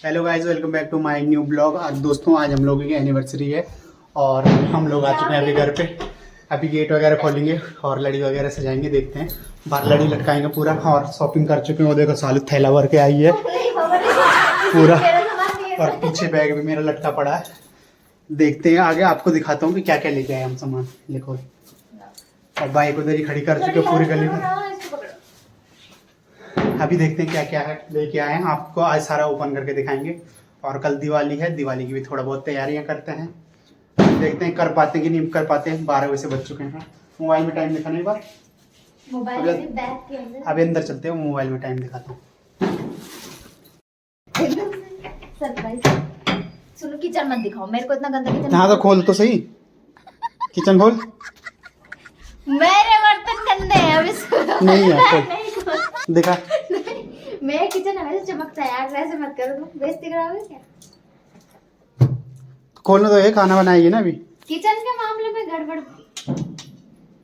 Hello guys, welcome back to my new blog. आज दोस्तों, आज हम लोगों की एनिवर्सरी है और हम लोग आ चुके हैं अभी घर पे। अभी गेट वगैरह खोलेंगे और लड़ी वगैरह सजाएंगे, देखते हैं। बाहर लड़ी लटकाएंगे पूरा और शॉपिंग कर चुके हैं। वो देखो सालू थैला भर के आई है पूरा, और पीछे बैग भी मेरा लटका पड़ा है। देखते हैं आगे, आपको दिखाता हूँ कि क्या क्या लेके आए हम सामान। देखो, और बाइक उधर ही खड़ी कर चुके पूरी गली में। अभी देखते हैं क्या क्या है लेके आए हैं, आपको आज सारा ओपन करके दिखाएंगे। और कल दिवाली है, दिवाली की भी थोड़ा बहुत तैयारियां करते हैं। देखते हैं कर पाते कि नहीं कर पाते। 12 बजे से बज चुके हैं। मोबाइल में टाइम दिखाना एक बार। अभी अंदर चलते हैं, मोबाइल में टाइम दिखाता हूँ। सुनो, किचन मत दिखाओ मेरे को, इतना गंदा किचन। हाँ तो खोल तो सही, किचन खोल। मेरे बर्तन गंदे हैं अभी। नहीं है, खोल दिखा। मेरा किचन हमेशा चमकता है यार, ऐसे मत करो, तुम बेइज्जती कराओगे क्या? खोलना तो है, खाना बनाएगी ना अभी। किचन के मामले में गड़बड़।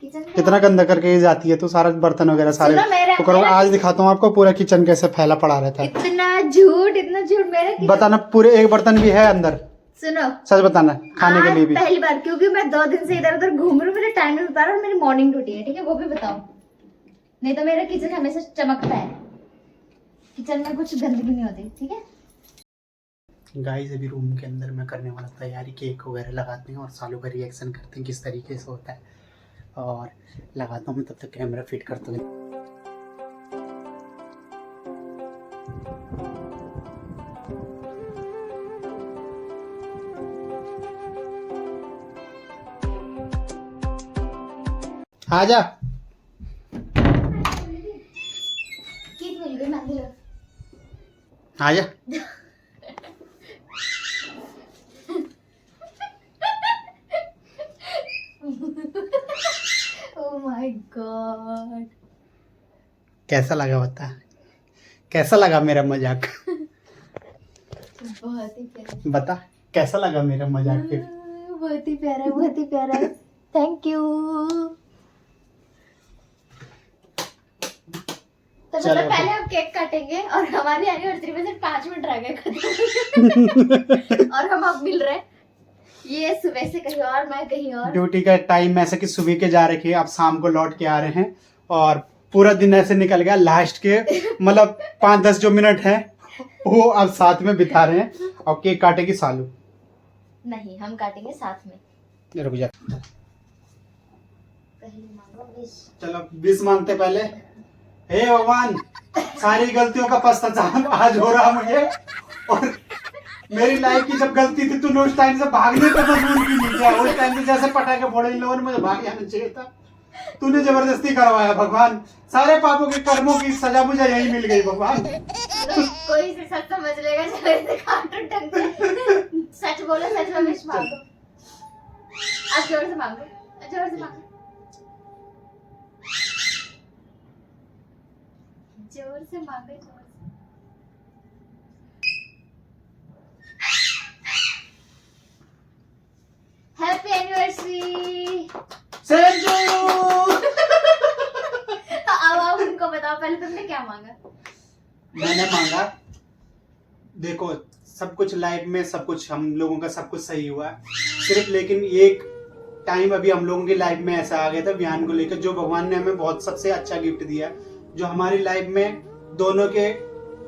किचन कितना गंदा करके ये जाती है तो सारा बर्तन वगैरह सारे तो करो। आज दिखाता हूँ आपको पूरा किचन कैसे फैला पड़ा रहता है। इतना झूठ मेरे बताना, पूरे एक बर्तन भी है अंदर। सुनो, सच बताना, खाने के लिए भी। पहली बार, क्योंकि मैं 2 दिन से इधर उधर घूम रही हूँ, मेरा टाइम नहीं बता रहा, मेरी मॉर्निंग ड्यूटी है, ठीक है? वो भी बताओ, नहीं तो मेरा किचन हमेशा चमकता है। किचन में कुछ गंदगी नहीं होती, ठीक है? गाइस, अभी रूम के अंदर मैं करने वाला तैयारी, केक वगैरह लगाते हैं और सालों का रिएक्शन करते हैं किस तरीके से होता है। और लगाता हूँ, तब तक कैमरा फिट करता हूँ। आजा। केक मिल गई, मेहंदी लगा। आजा। Oh my God. कैसा लगा बता, कैसा लगा मेरा मजाक? बहुत ही प्यारा। बता कैसा लगा मेरा मजाक फिर? बहुत ही प्यारा, बहुत ही प्यारा। Thank you. तो चलो, मतलब पहले हम केक काटेंगे और हमारी एनिवर्सरी में सिर्फ 5 मिनट रह गए खत्म। और हम अब मिल रहे हैं। ये सुबह से कहीं और, मैं कहीं और। ड्यूटी का टाइम ऐसा कि सुबह के जा रखे, अब शाम को लौट के आ रहे हैं और पूरा दिन ऐसे निकल गया। लास्ट के मतलब 5-10 जो मिनट है वो अब साथ में बिता रहे हैं। और केक काटेगी सालू। नहीं, हम काटेंगे साथ में। रुक जा, पहले मांगो विश। चलो विश मांगते पहले। हे भगवान, सारी गलतियों का पश्चाताप आज हो रहा मुझे। और मेरी लाइफ की जब गलती थी तूने उस टाइम से भागने का मजबूर क्यों नहीं किया? उस टाइम से जैसे पटाखे फोड़े इन लोगों ने, मुझे भाग जाना चाहिए था। तूने जबरदस्ती करवाया। भगवान, सारे पापों के कर्मों की सजा मुझे यही मिल गई। भगवान, कोई से सच समझ लेगा, चलो इसे काटो ढंग से। सच बोलो, सच में विश मांगो। अब जोर से मांगो, जोर से मांगो, जोर से मांगो, जोर से। Happy anniversary. Same to you. अब आप उनको बताओ, पहले तुमने क्या मांगा? मैंने मांगा, देखो सब कुछ लाइफ में, सब कुछ हम लोगों का सब कुछ सही हुआ सिर्फ, लेकिन एक टाइम अभी हम लोगों की लाइफ में ऐसा आ गया था व्यान को लेकर, जो भगवान ने हमें बहुत सबसे अच्छा गिफ्ट दिया, जो हमारी लाइफ में दोनों के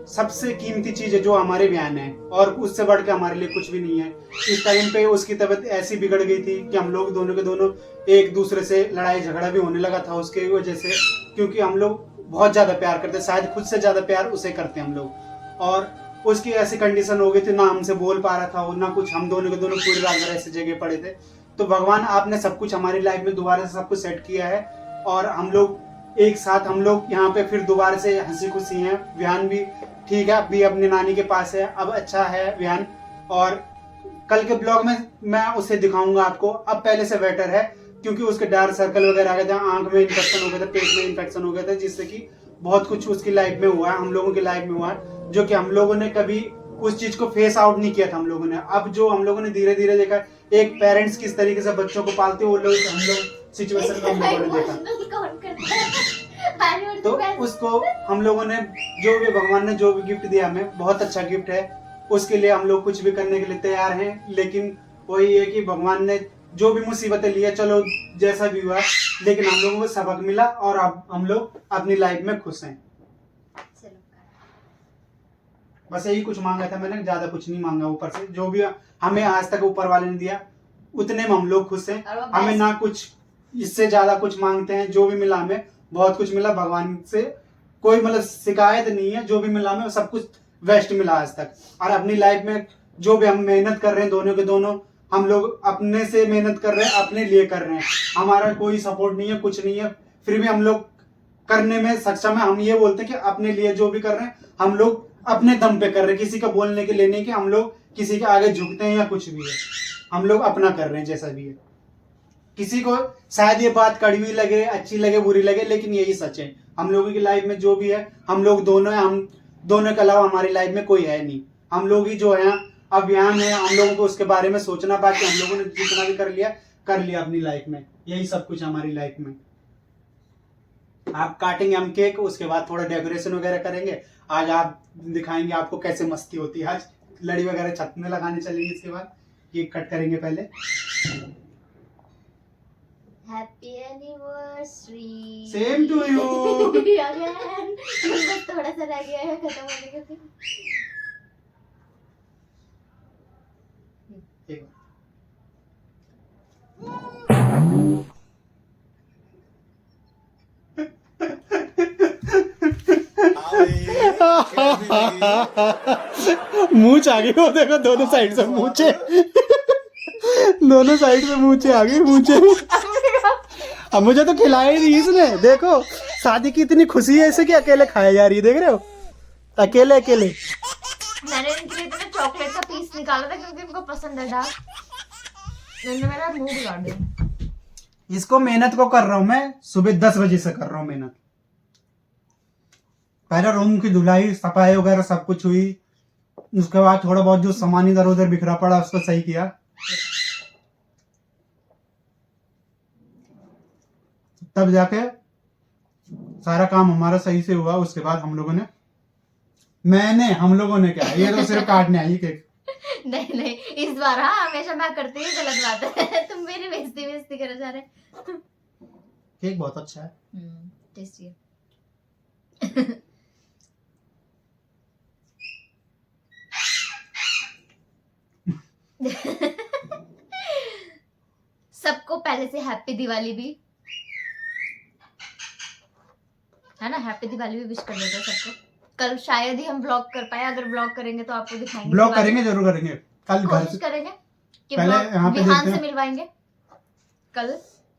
सबसे कीमती चीज है, जो हमारे व्यान है, और उससे बढ़ के हमारे लिए कुछ भी नहीं है। इस टाइम पे उसकी तबीयत ऐसी बिगड़ गई थी कि हम लोग दोनों के दोनों एक दूसरे से लड़ाई झगड़ा भी होने लगा था उसके वजह से, क्योंकि हम लोग बहुत ज्यादा प्यार करते, शायद खुद से ज्यादा प्यार उसे करते हम लोग। और उसकी ऐसी कंडीशन हो गई थी, ना हमसे बोल पा रहा था ना कुछ, हम दोनों के दोनों पूरी रात भर ऐसी जगह पड़े थे। तो भगवान, आपने सब कुछ हमारी लाइफ में दोबारा से सब कुछ सेट किया है और हम लोग एक साथ, हम लोग यहाँ पे फिर दोबारा से हंसी खुशी हैं। व्यान भी ठीक है, अभी अपनी नानी के पास है, अब अच्छा है व्यान। और कल के ब्लॉग में मैं उसे दिखाऊंगा आपको, अब पहले से बेटर है, क्योंकि उसके डार्क सर्कल वगैरह आ गए थे, आंख में इन्फेक्शन हो गया था, पेट में इन्फेक्शन हो गया था, जिससे कि बहुत कुछ उसकी लाइफ में हुआ है, हम लोगों की लाइफ में हुआ है, जो कि हम लोगों ने कभी उस चीज को फेस आउट नहीं किया था हम लोगों ने। अब जो हम लोगों ने धीरे धीरे देखा, एक पेरेंट्स किस तरीके से बच्चों को पालते हैं, वो लोग हम लोग सिचुएशन में हम लोगों ने देखा। तो उसको हम लोगों ने, जो भी भगवान ने जो भी गिफ्ट दिया हमें, बहुत अच्छा गिफ्ट है। उसके लिए हम लोग कुछ भी करने के लिए तैयार हैं। लेकिन वही है कि भगवान ने जो भी मुसीबतें ली है, चलो जैसा भी हुआ, लेकिन हम लोगों को सबक मिला और अब हम लोग अपनी लाइफ में खुश हैं। बस यही कुछ मांगा था मैंने, ज्यादा कुछ नहीं मांगा ऊपर से। जो भी हमें आज तक ऊपर वाले ने दिया उतने में हम लोग खुश हैं। हमें ना कुछ इससे ज्यादा कुछ मांगते हैं। जो भी मिला हमें बहुत कुछ मिला भगवान से, कोई मतलब शिकायत नहीं है। जो भी मिला हमें सब कुछ बेस्ट मिला आज तक। और अपनी लाइफ में जो भी हम मेहनत कर रहे हैं, दोनों के दोनों हम लोग अपने से मेहनत कर रहे हैं, अपने लिए कर रहे हैं। हमारा कोई सपोर्ट नहीं है, कुछ नहीं है, फिर भी हम लोग करने में सक्षम है। हम ये बोलते हैं कि अपने लिए जो भी कर रहे हैं हम लोग अपने दम पे कर रहे हैं, किसी का बोलने के लिए नहीं कि हम लोग किसी के आगे झुकते हैं या कुछ भी है। हम लोग अपना कर रहे हैं जैसा भी है। किसी को शायद ये बात कड़वी लगे, अच्छी लगे, बुरी लगे, लेकिन यही सच है। हम लोगों की लाइफ में जो भी है हम लोग दोनों हैं। हम दोनों के अलावा हमारी लाइफ में कोई है नहीं। हम लोग ही जो है अब यहाँ है। हम लोगों को उसके बारे में सोचना, बाकी हम लोगों ने जितना भी कर लिया अपनी लाइफ में। यही सब कुछ हमारी लाइफ में। आप काटेंगे हम केक, उसके बाद थोड़ा डेकोरेशन वगैरह करेंगे। आज आप दिखाएंगे आपको कैसे मस्ती होती है। आज लड़ी वगैरह छत में लगाने चलेंगे, इसके बाद केक कट करेंगे पहले। Happy anniversary same to you. Again बस थोड़ा सा रह गया है खत्म होने के। फिर मूंछ आ गई वो, देखो दोनों साइड से मूंछे। दोनों साइड से मूंछे आ गई, मूंछे। अब मुझे तो खिलाया ही नहीं इसने। देखो शादी की इतनी खुशी है इसे कि अकेले खाया जा रही है, देख रहे हो, अकेले अकेले। मैंने इनके लिए इतना चॉकलेट का पीस निकाला था क्योंकि इनको पसंद है डार्क। मैंने मेरा मुंह बिगाड़ दिया। इसको मेहनत को कर रहा हूँ मैं, सुबह 10 बजे से कर रहा हूँ मेहनत। पहले रूम की धुलाई सफाई वगैरह सब कुछ हुई, उसके बाद थोड़ा बहुत जो सामान इधर उधर बिखरा पड़ा उसको सही किया, तब जाके सारा काम हमारा सही से हुआ। उसके बाद हम लोगों ने हम लोगों ने क्या, ये तो सिर्फ काटने आई केक। नहीं इस बार हाँ, हमेशा मैं करती हूँ, गलत बात है। तुम मेरी बेइज्जती करे जा रहे। केक बहुत अच्छा है, टेस्टी है। सबको पहले से हैप्पी दिवाली भी है ना, हैप्पी दिवाली भी विश कर देते हैं सबको। कल शायद ही हम ब्लॉग कर पाए, अगर ब्लॉग करेंगे तो आपको दिखाएंगे। ब्लॉग करेंगे, जरूर करेंगे। कल कोशिश करेंगे कि पहले यहाँ पे विहान से मिलवाएंगे। कल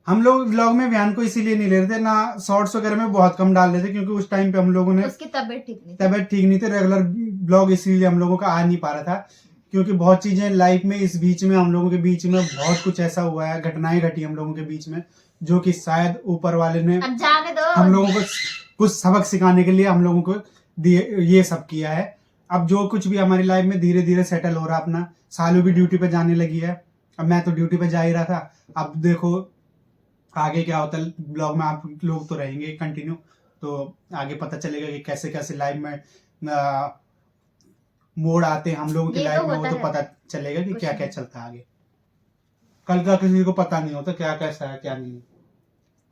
हम लोग व्लॉग में विहान को इसीलिए नहीं ले रहे थे ना, शॉर्ट्स वगैरह में बहुत कम डाल रहे थे क्योंकि उस टाइम पे हम लोगों ने, उसकी तबीयत ठीक नहीं थी। रेगुलर ब्लॉग इसीलिए हम लोगों का आ नहीं पा रहा था क्योंकि बहुत चीजें लाइफ में इस बीच में हम लोगों के बीच में बहुत कुछ ऐसा हुआ है, घटनाएं घटी हम लोगों के बीच में, जो कि शायद ऊपर वाले ने अब जाने दो, हम लोगों को कुछ सबक सिखाने के लिए हम लोगों को ये सब किया है। अब जो कुछ भी हमारी लाइफ में धीरे धीरे सेटल हो रहा है अपना। सालू भी ड्यूटी पे जाने लगी है, अब मैं तो ड्यूटी पे जा ही रहा था। अब देखो आगे क्या होता है, ब्लॉग में आप लोग तो रहेंगे कंटिन्यू, तो आगे पता चलेगा कि कैसे कैसे लाइफ में मोड़ आते हैं हम लोगों की लाइफ में, वो तो पता चलेगा कि क्या क्या चलता है आगे। कल का किसी को पता नहीं होता क्या कैसा है क्या नहीं।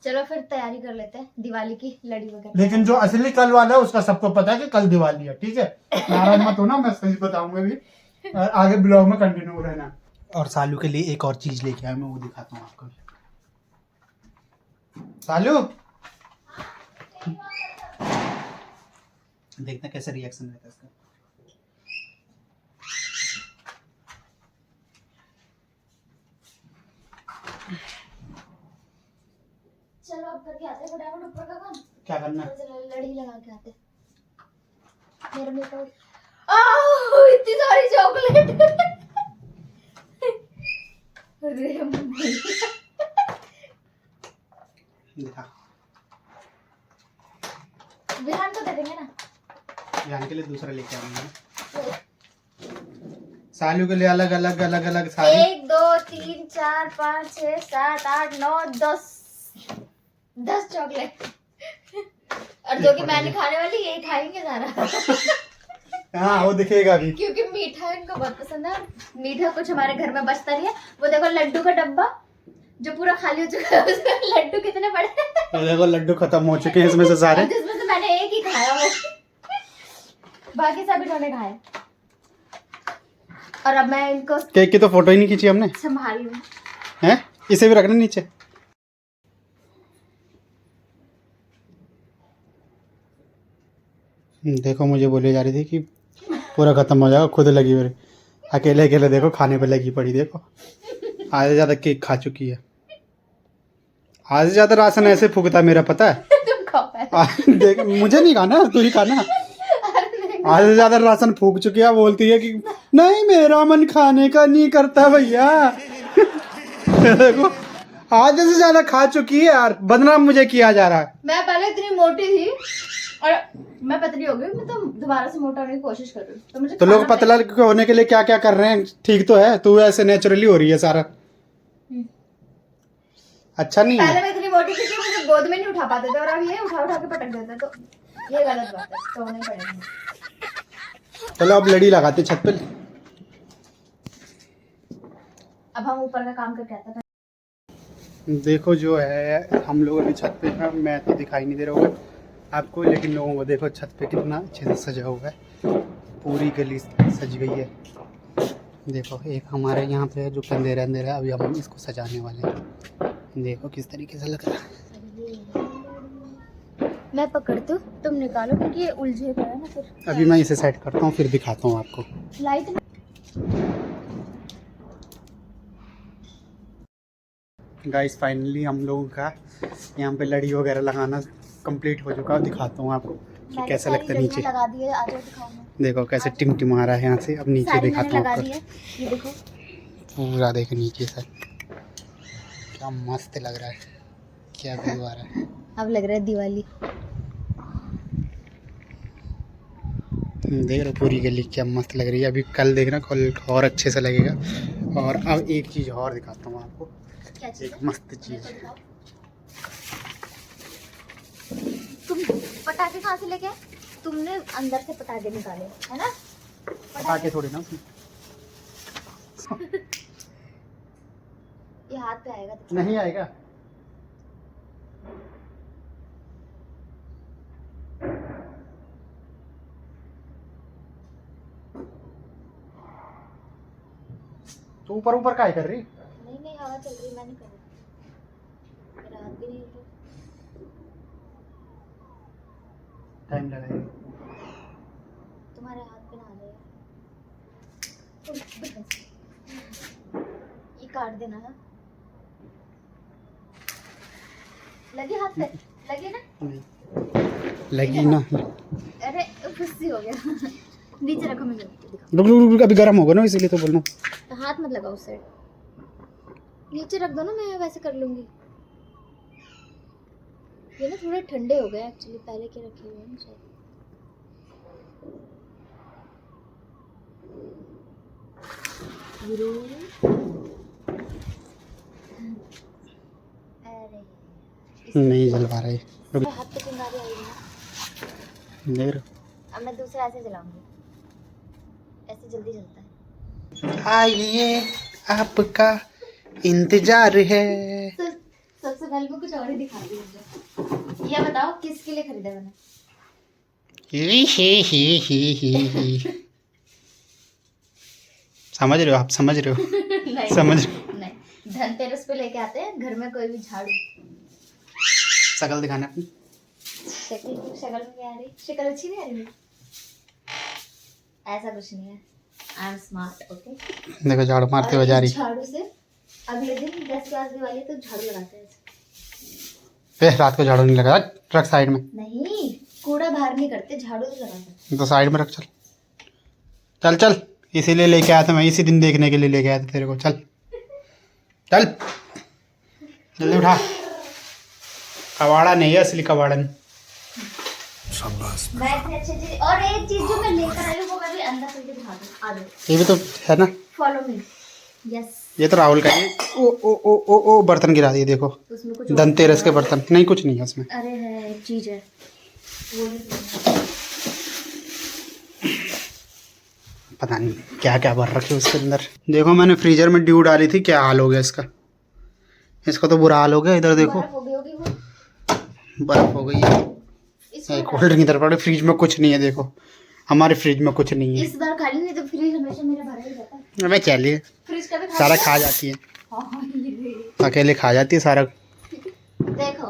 चलो फिर तैयारी कर लेते हैं दिवाली की, लड़ी वगैरह। लेकिन जो असली कल वाला है उसका सबको पता है कि कल दिवाली है, ठीक है, नाराज मत होना, मैं सही बताऊंगा भी, आगे ब्लॉग में कंटिन्यू रहना। और सालू के लिए एक और चीज लेके आया, मैं वो दिखाता हूँ आपको। सालू देखना कैसा रिएक्शन रहता है इसका। चलो अब करके आते हैं फटाफट ऊपर का काम। क्या करना है? चलो लड़ी लगा के आते हैं। मेरे में तो इतनी सारी चॉकलेट। अरे दिखा, विहान को दे देंगे ना, विहान के लिए दूसरा लेके आऊंगा। सालू के लिए अलग अलग अलग अलग सारी 1 2 3 4 5 6 7 8 9 10 चॉकलेट। और जो कि मैं नहीं खाने वाली, यही खाएंगे सारा। हाँ वो दिखेगा अभी। क्योंकि मीठा इनको बहुत पसंद है। मीठा कुछ हमारे घर में बचता नहीं है। वो देखो लड्डू का डब्बा जो पूरा खाली हो चुका है, उसमें लड्डू कितने पड़े हैं। और देखो लड्डू खत्म हो चुके हैं इसमें से सारे, जिसमें से मैंने एक ही खाया, वो बाकी सब इन्होंने खाए। और अब मैं इनको केक की तो फोटो ही नहीं खींची हमने, संभाल लूं। हैं? इसे भी रखना नीचे। देखो मुझे बोली जा रही थी कि पूरा खत्म हो जाएगा, खुद लगी हुई, अकेले अकेले देखो खाने पे लगी पड़ी। देखो आधे से ज्यादा केक खा चुकी है। आधे से ज्यादा राशन ऐसे फूकता मेरा, पता है। तुम खाओ पहले। देख मुझे नहीं खाना, तू ही खाना। आधे से ज्यादा राशन फूक चुकी है, बोलती है कि नहीं मेरा मन खाने का नहीं करता भैया। देखो आधे से ज्यादा खा चुकी है यार, बदनाम मुझे किया जा रहा है। मैं पहले इतनी मोटी थी और मैं पतली हो गई। मैं तो दोबारा से मोटा होने की कोशिश कर रही हूँ। तो मुझे तो लोग पतला होने के लिए क्या क्या कर रहे हैं, ठीक तो है, तू ऐसे नेचुरली हो रही है सारा। अच्छा नहीं पहले है। मैं इतनी मोटी थी कि मुझे गोद में नहीं उठा पाते थे, और अब ये उठा उठा के पटक देते हैं, तो ये गलत बात है। तो नहीं पड़ेगा। चलो अब लड़ी लगाते छत पे। अब हम ऊपर का काम करके आते हैं। देखो जो है हम लोग अभी छत पे हैं, मैं तो दिखाई नहीं दे रहा होगा आपको, लेकिन लोगों को देखो छत पे कितना अच्छे से सजा हुआ है, पूरी गली सज गई है। देखो एक हमारे यहाँ पे है जो अंधेरा अंधेरा है, अभी हम इसको सजाने वाले हैं। देखो किस तरीके से लग रहा है। मैं पकड़ती हूँ, तुम निकालो, क्योंकि ये उलझे गए हैं ना फिर। अभी मैं इसे सेट करता हूँ फिर दिखाता हूँ आपको। लाइट गाइस फाइनली हम लोगों का यहाँ पे लड़ी वगैरह लगाना कंप्लीट हो चुका है, दिखाता हूँ आपको कि कैसा लगता है नीचे। लगा दिए, आ जाओ दिखाऊंगा। देखो कैसे टिमटिमा रहा है यहाँ से। अब नीचे सारी दिखाता मैंने हूँ लगा आपको, दी है, ये देखो। पूरा देखो नीचे से क्या मस्त लग रहा है, क्या व्यू आ रहा है। अब लग रहा है दिवाली। देख रहे हो पूरी गली क्या मस्त लग रही है। अभी कल देखना, कल और अच्छे से लगेगा। और अब एक चीज़ और दिखाता हूँ आपको, क्या चीज़ एक है? मस्त चीज़। तुम पटाखे कहाँ से लेके आए? तुमने अंदर से पटाखे निकाले है ना? पटाखे थोड़ी ना उसमें। ये हाथ पे आएगा तो नहीं आएगा। तो ऊपर ऊपर काय कर रही? नहीं नहीं, हवा चल रही, मैं नहीं कर रही। मेरा हाथ भी नहीं उठ रहा। टाइम लगाएगा। तुम्हारे हाथ पे ना आ जाएगा। ये काट देना है। लगी हाथ पे? लगी ना? नहीं लगी ना। अरे खुशी हो गया। नीचे रखो, मैं दिखाऊं। रुक रुक रुक, अभी गर्म होगा ना इसलिए तो बोल रहा हूँ। तो हाथ मत लगाओ उस साइड, नीचे रख दो ना, मैं वैसे कर लूंगी। ये ना थोड़े ठंडे हो गए एक्चुअली, पहले के रखे हुए हैं शायद। अरे नहीं जल पा रही। हाथ पे चिंगारी आई है। देख रहे अब मैं दूसरा ऐसे जलाऊंगी, ऐसे जल्दी जलता है। हो? आइए आपका इंतजार है। सबसे पहले मैं कुछ और ही दिखाती हूँ। ये बताओ किसके लिए खरीदा मैंने? ही। समझ रहे हो आप? समझ रहे हो? नहीं समझ नहीं, धनतेरस पे लेके आते हैं घर में कोई भी झाड़ू। शकल दिखाना अपनी। शक्ल शक्ल में क्या आ रही? शक्ल अच्छी नहीं आ रही मेरी? ऐसा कुछ नहीं है, आई एम स्मार्ट। ओके, देखो झाड़ू मारते हुए जा रही। झाड़ू से अगले दिन 10 के दिवाली तो झाड़ू लगाते हैं। फिर रात को झाड़ू नहीं लगा, रख साइड में। नहीं, कूड़ा बाहर नहीं करते, झाड़ू तो लगाते। तो साइड में रख। चल चल चल, इसीलिए लेके आया था मैं, इसी दिन देखने के लिए लेके आया था तेरे को। चल चल जल्दी उठा। कबाड़ा नहीं है असली कबाड़न। मैं इतनी अच्छी चीज, और एक चीज जो मैं लेकर आई हूँ वो मैं भी अंदर करके दिखा दूँ। आ जाओ, ये भी तो है ना। Follow me. यस, ये तो राहुल का है। ओ ओ ओ ओ ओ बर्तन गिरा दिए देखो, उसमें कुछ धनतेरस के बर्तन। नहीं कुछ नहीं है उसमें। अरे है, एक चीज है वो पता नहीं क्या क्या भर रखे उसके अंदर। देखो मैंने फ्रीजर में ड्यू डाली थी, क्या हाल हो गया इसका। इसका तो बुरा हाल हो गया। इधर देखो बर्फ हो गई होगी वो। बर्फ हो गई है। इसमें कोल्ड ड्रिंक इधर पड़े, फ्रिज में कुछ नहीं है। देखो हमारे फ्रिज में कुछ नहीं है। इस बार खाली नहीं तो फ्रिज हमेशा मेरा भरा ही रहता है। अबे चलिए, फ्रिज का भी सारा खा जाती है, हाँ, ये। अकेले खा जाती है सारा। देखो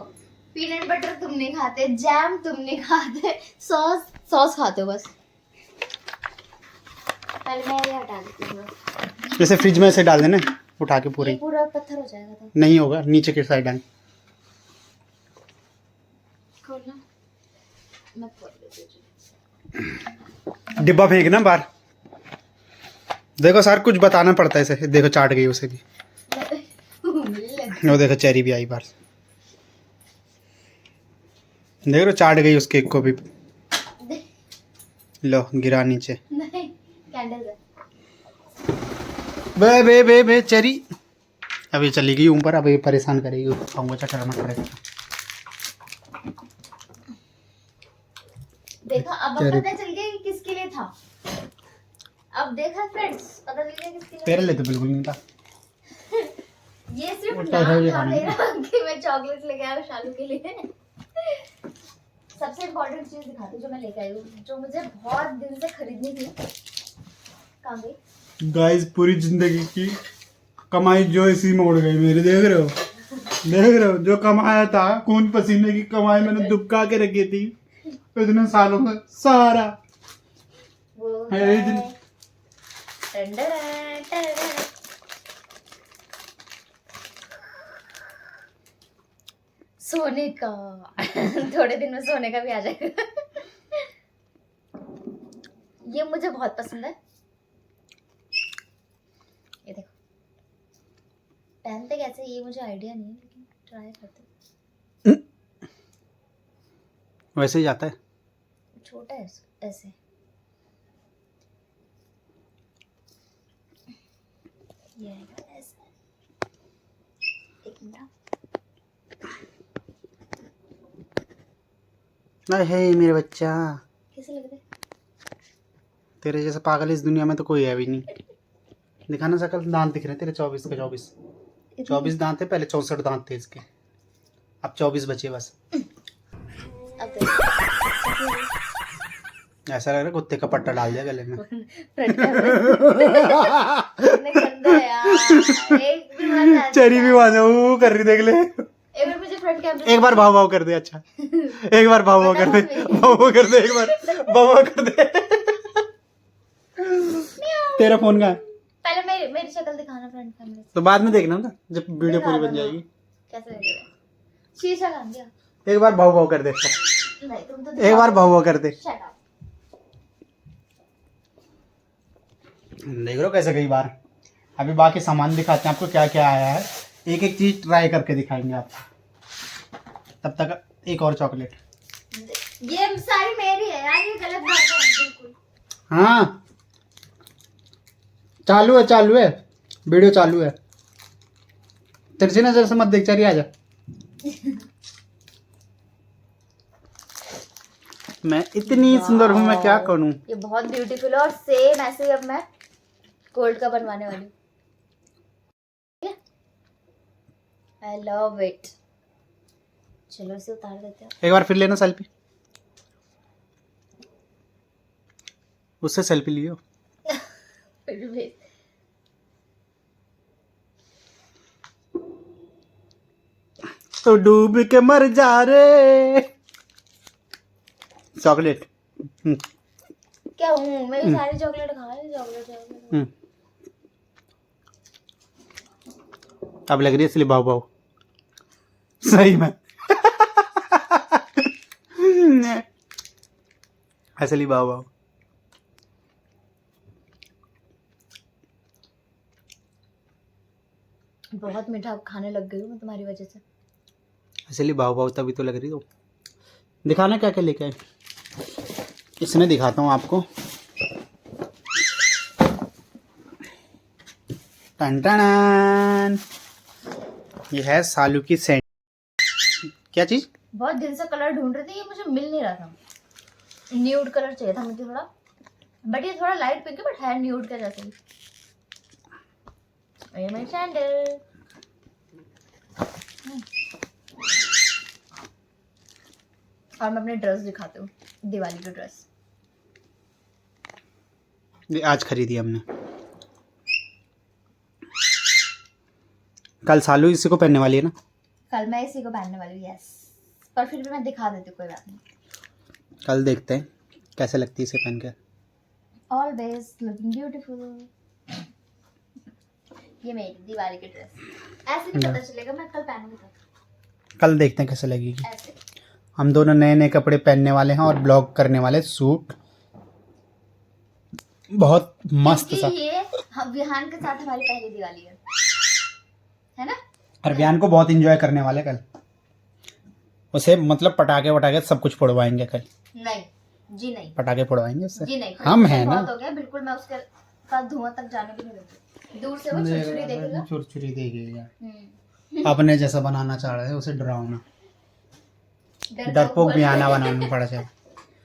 पीनट बटर तुम नहीं खाते, जैम तुम नहीं खाते, सॉस खाते हो बस। पहले मैं ये हटा देती हूँ। जैसे फ्रिज में ऐसे डाल देना, उठा के पूरे। ये पूरा पत्थर हो जाएगा तो। नहीं होगा, नीचे के साइड डाल। खोलना, मैं खोल देती हूँ। डिब्बा फेंकना बाहर। देखो सर कुछ बताना पड़ता है इसे। देखो चाट गई उसे भी। वो देखो चेरी भी आई बाहर। देख लो चाट गई उस केक को भी। लो गिरा नीचे। नहीं कैंडल है। बे बे बे बे चेरी। अब ये चली गई ऊपर, अब ये परेशान करेगी। खाऊंगा चटर मटर। देखा अब पता चल गया कि किसके लिए था। अब देखा फ्रेंड्स, पता चल गया किसके लिए। तेरे लिए तो बिल्कुल नहीं था। ये सिर्फ उल्टा है ये नाम था खाने मेरा कि मैं चॉकलेट लेके आया हूँ शालू के लिए। सबसे इम्पोर्टेंट चीज दिखाती हूँ जो मैं लेके आई हूँ, जो मुझे बहुत दिन से खरीदनी थी। कहाँ गई? गाइस पूरी जिंदगी की कमाई जो इसी में उड़ गई मेरी। देख रहे हो, देख रहे हो, जो कमाया था खून पसीने की कमाई मैंने दुबका के रखी थी इतने सालों में, सारा वो है है दिन। टंडरा, टंडरा। सोने का। थोड़े दिन में सोने का भी आ जाएगा। ये मुझे बहुत पसंद है। ये देखो पहनते कैसे ये मुझे आइडिया नहीं है, लेकिन ट्राई करते। वैसे ही जाता है। छोटा है ऐसे। ये आएगा ऐसे। एक मिनट। हे मेरे बच्चा, कैसे लग रहे हैं? तेरे जैसा पागल इस दुनिया में तो कोई है भी नहीं। दिखाना शकल, दांत दिख रहे हैं तेरे 24 के 24। 24 दांत है, पहले 64 दांत थे इसके, अब 24 बचे बस। अब देखो। ऐसा लग रहा है कुत्ते का पट्टा डाल दिया गले में। फ्रंट कैमरा कितने गंदा है यार। एक भी बार ऐसा- चेरी भी वहां से कर रही, देख ले। एक बार मुझे फ्रंट कैमरा एक बार भाव भाव कर दे। अच्छा एक बार भाव भाव कर दे, भाव भाव कर दे, एक बार भाव भाव कर दे। तेरा फोन कहाँ है? पहले मेरी शक्ल दिखाना फ्रंट कैमरे से। तो बाद में देखना ना जब वीडियो पूरी बन जाएगी। कैसे लग रहा है? शीशा कहाँ गया? एक बार भाव भाव कर दे, नहीं तुम तो एक बार भाव भाव कर दे। Shut up. देख लो कैसे कई बार। अभी बाकी सामान दिखाते हैं आपको क्या क्या आया है। एक एक चीज ट्राई करके दिखाएंगे आपको। तब तक एक और चॉकलेट। ये सारी मेरी है यार, ये गलत बात है बिल्कुल। हाँ चालू है, चालू है, वीडियो चालू है। तिरछी नजर से मत देख, चली आ जा। मैं इतनी सुंदर हूँ, मैं क्या करूँ। ये बहुत ब्यूटीफुल है और सेम ऐसे ही अब मैं गोल्ड का बनवाने वाली हूँ। I love it. चलो इसे उतार देते हैं। एक बार फिर लेना सेल्फी, उससे सेल्फी लियो। फिर भी तो डूब के मर जा रे। चॉकलेट क्या हूँ मैं? सारी चॉकलेट खा रही। चॉकलेट अब लग रही है इसलिए भाव भाव सही में। असली भाव भाव। बहुत मीठा अब खाने लग गई हूँ मैं तुम्हारी वजह से। असली भाव भाव तभी तो लग रही हो। दिखाना क्या क्या लेके आए। इसमें दिखाता हूँ आपको। टन टन, ये है सालू की सेंट। क्या चीज? बहुत दिन से कलर ढूंढ रही थी, ये मुझे मिल नहीं रहा था। न्यूड कलर चाहिए था मुझे थोड़ा। बट ये थोड़ा लाइट पिंक है बट है न्यूड का जैसे ही। ये मेरी सैंडल। और मैं अपने ड्रेस दिखाती हूँ, दिवाली की ड्रेस। ये आज खरीदी हमने, कल सालू इसी को पहनने वाली है ना। कल मैं इसी को पहनने वाली हूँ, यस। पर फिर भी मैं दिखा देती हूँ, कोई बात नहीं। कल देखते हैं कैसे लगती है इसे पहन के। Always looking beautiful. ये मेरी दिवाली की ड्रेस। ऐसे नहीं पता चलेगा, मैं कल पहनूंगी तब। कल देखते हैं कैसे लगेगी। ऐसे हम दोनों नए नए कपड़े पहनने वाले हैं और ब्लॉग करने वाले सूट, बहुत मस्त सा। क्योंकि ये हम विहान के साथ हमारी पहली दिवाली है ना। और बयान को बहुत एंजॉय करने वाले कल, उसे मतलब पटाखे वटाखे सब कुछ फोड़वाएंगे कल। नहीं जी नहीं, पटाखे फोड़वाएंगे उससे। जी नहीं, हम हैं ना। बहुत हो गया, बिल्कुल मैं उसके साथ धुआं तक जाने भी नहीं दूंगी। दूर से वो छुरछुरी देखेगा। छुरछुरी देखेगा। अपने जैसा बनाना चाह रहे हैं उसे, डरावना डरपोक बियाना बनाना पड़ा जाए,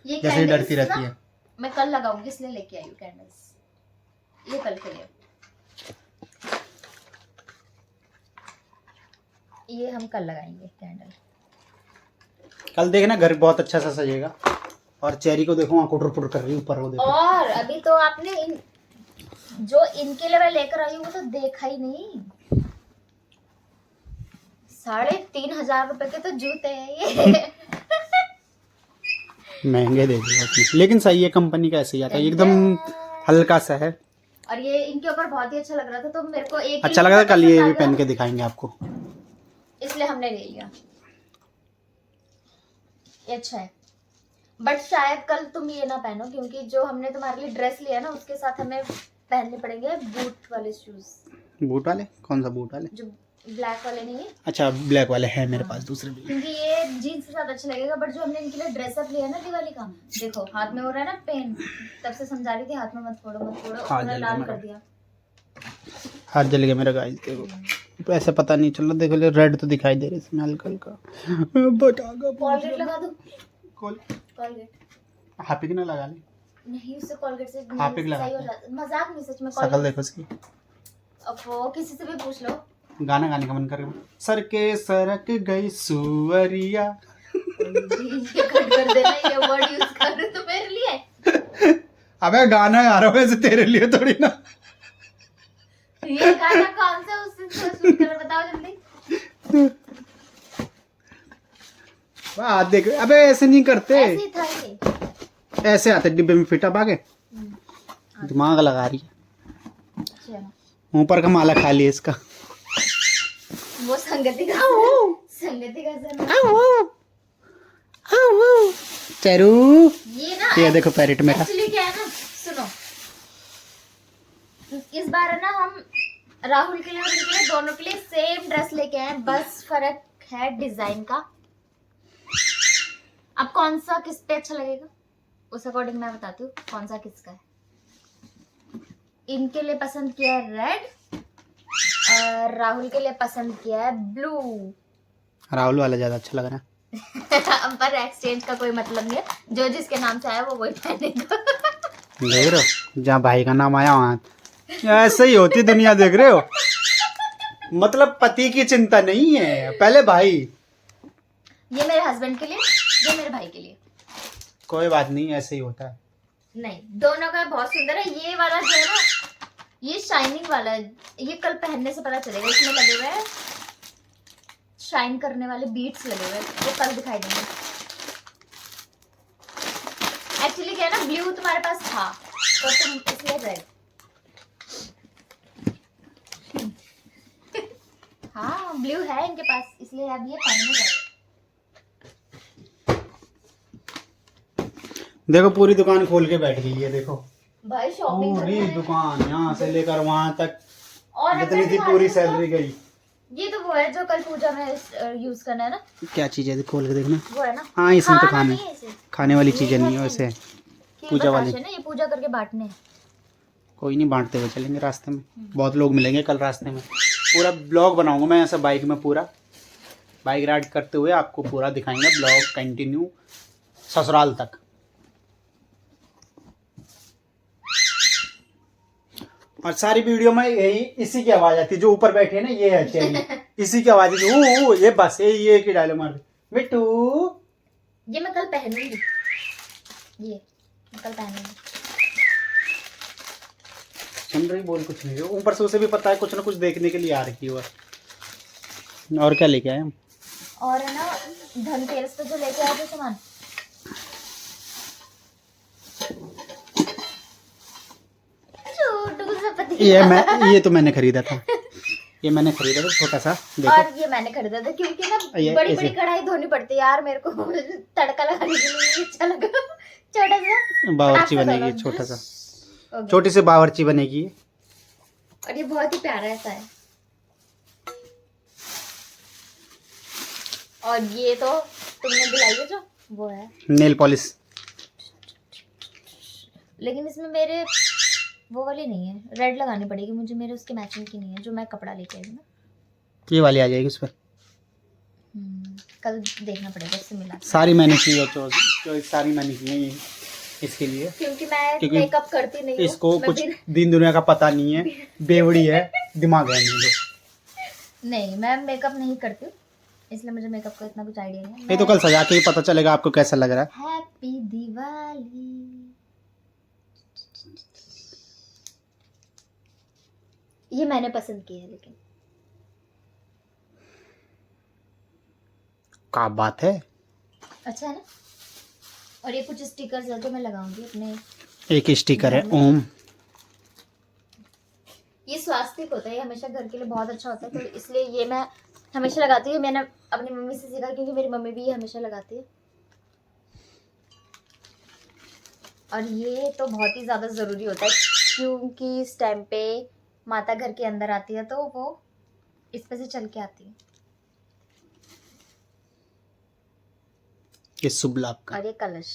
ये जैसे ही डरती रहती है। मैं कल लगाऊंगी, इसलिए लेके आई हूँ कैंडल्स, ये कल के लिए। ये हम कल लगाएंगे कैंडल। कल देखना घर बहुत अच्छा सा सजेगा। और चेरी को देखो, कुटर पुटर कर रही है ऊपर, वो देखो। और अभी तो आपने जो इनके लिए मैं लेकर आई हूँ वो तो देखा ही नहीं। 3,500 रुपए के तो जूते हैं ये। महंगे दे दिए उसने, लेकिन सही है, कंपनी का ऐसे ही आता है, एकदम हल्का सा है। और ये इनके ऊपर बहुत ही अच्छा लग रहा था, तो मेरे को एक अच्छा लगा था। कल ये भी पहन के दिखाएंगे आपको, इसलिए हमने ले लिया। ये अच्छा है, बट शायद कल तुम ये ना पहनो, क्योंकि जो हमने तुम्हारे लिए ड्रेस लिया ना उसके साथ हमें पहनने पड़ेंगे बूट वाले शूज। बूट वाले? कौन सा बूट वाले? जो ब्लैक वाले नहीं है। अच्छा, ब्लैक वाले हैं मेरे पास दूसरे भी। क्योंकि ये जीन्स के साथ अच्छा लगेगा, बट जो हमने इनके लिए ड्रेसअप लिया है ना दिवाली का, देखो हाथ में हो रहा है ना पेन। तब से समझा रही थी हाथ में मत फोड़ो मत फोड़ो, पूरा लाल कर दिया। हाथ जल गया मेरा गाइस, देखो ऐसे पता नहीं चल रहा। देखो रेड तो दिखाई दे रहा है इसमें हल्का हल्का। कोलगेट लगा दो। कोलगेट हार्पिक ना लगा ले। नहीं, उससे कोलगेट से हार्पिक लगा, सही हो जाता। मजाक नहीं, सच में। शकल देखो इसकी। अब वो किसी से भी पूछ लो। गाना गाने का मन कर रहा है। सर के सरक गई सुअरिया। ये कट कर देना, ये वर्ड यूज कर रहे तो मेरे लिए। अबे गाना गा रहा हूँ वैसे, तेरे लिए थोड़ी ना। ये गाना कौन सा उससे शूट कर, बताओ जल्दी। वाह देख, अबे ऐसे नहीं करते, ऐसे ही था ये। ऐसे आते डिब्बे में फिट आगे। दिमाग लगा रही है। अच्छा, ऊपर का माला खा लिया इसका। वो संगति का सर। चरू ये ना, ये देखो पैरेट मेरा। एक्चुअली क्या है ना, सुनो, इस बार है ना हम राहुल के लिए और इनके लिए दोनों के लिए सेम ड्रेस लेके आए हैं, बस फर्क है डिजाइन का। अब कौन सा किस पे अच्छा लगेगा उस अकॉर्डिंग मैं बताती हूँ कौन सा किसका है। इनके लिए पसंद किया है रेड, और राहुल के लिए पसंद किया है ब्लू। राहुल वाला ज्यादा अच्छा लग रहा है। पर एक्सचेंज का कोई मतलब नहीं है, जो जिसके नाम से आया वो वही पहनेगा। देख रहे हो, जहाँ भाई का नाम आया वहाँ ऐसे ही होती दुनिया, देख रहे हो। मतलब पति की चिंता नहीं है, पहले भाई। ये मेरे हस्बैंड के लिए, ये मेरे भाई के लिए। कोई बात नहीं, ऐसे ही होता है। नहीं, दोनों का बहुत सुंदर है। ये वाला जो है ना, ये शाइनिंग वाला है, ये कल पहनने से पता चलेगा। इसमें लगे हुए हैं शाइन करने वाले बीट्स लगे हुए हैं, वो कल दिखाई देंगे। एक्चुअली क्या है ना, ब्लू तुम्हारे पास था तो तुम इसलिए रेड। हाँ, ब्लू है इनके पास, इसलिए अब ये पहनने गए। देखो पूरी दुकान खोल के बैठ गई है, देखो भाई शॉपिंग पूरी दुकान, यहाँ से लेकर वहां तक और जितनी थी पूरी सैलरी गई। ये तो वो है जो कल पूजा में यूज करना है ना। क्या चीज है, खोल के देखना। वो है ना, हाँ इसमें तो खाना खाने नहीं है इसे। खाने वाली चीजें नहीं है वैसे, पूजा वाली। ना, ये पूजा करके बांटने हैं। कोई नहीं, बांटते हुए चलेंगे रास्ते में, बहुत लोग मिलेंगे कल रास्ते में। पूरा ब्लॉग बनाऊंगा मैं ऐसा बाइक में, पूरा बाइक राइड करते हुए आपको पूरा दिखाएंगे, ब्लॉग कंटिन्यू ससुराल तक। और सारी वीडियो में यही इसी की आवाज आती है, जो ऊपर बैठे हैं ना ये है चेरी, इसी की आवाज है। ओ ये बस ये की डायलॉग मार दे मिट्टू। ये मैं कल पहनूंगी, ये मैं कल पहनूंगी। सुन रही बोल कुछ नहीं, ऊपर से उसे भी पता है कुछ ना कुछ देखने के लिए आ रही है। और क्या लेके आए हम? और है ना धनतेरस पे जो लेके आए थे सामान, छोटू सा पतीला। ये तो मैंने खरीदा था, ये मैंने खरीदा था छोटा सा, देखो। और ये मैंने खरीदा था क्योंकि ना ये बड़ी ऐसे। बड़ी कढ़ाई धोनी पड़ती है यार मेरे को, तड़का लगाने के लिए अच्छा लगा। छोटा सा बावर्ची फटाक से बनेगी, धो लो। छोटा सा हो गया। छोटी सी बावर्ची बनेगी। और ये बहुत ही प्यारा ऐसा है। और ये तो तुमने दिलाई है जो वो है, नेल पॉलिश। लेकिन इसमें मेरे वो वाली नहीं है, रेड लगानी पड़ेगी मुझे, मेरे उसके मैचिंग की नहीं है जो मैं कपड़ा लेके आई हूँ ना। ये वाली आ जाएगी उस पर। कल देखना पड़ेगा, इससे मिला के। सारी मैंने की है, चॉइस सारी मैंने की है ये इसके लिए, क्योंकि मैं क्योंकि मेकअप करती नहीं हूँ। इसको मैं कुछ बिन- दिन दुनिया का पता नहीं है, बेवड़ी है, दिमाग है नहीं। नहीं मैं मेकअप नहीं करती हूँ, इसलिए मुझे मेकअप का इतना कुछ आइडिया नहीं है। ये तो कल सजा के ही पता चलेगा आपको कैसा लग रहा है। हैप्पी दिवाली। ये मैंने पसंद की है, लेकिन क्या बात है। अच्छा है ना। और ये कुछ स्टिकर्स है जो मैं लगाऊंगी अपने। एक स्टिकर है ओम। ये स्वास्तिक होता है, ये हमेशा घर के लिए बहुत अच्छा होता है, तो इसलिए ये मैं हमेशा लगाती हूँ। मैंने अपनी मम्मी से सीखा, क्योंकि मेरी मम्मी भी ये हमेशा लगाती है। और ये तो बहुत ही ज़्यादा ज़रूरी होता है, क्योंकि इस टाइम पे माता घर के अंदर आती है, तो वो इस पे से चल के आती है। ये शुभ लाभ का। और ये कलश।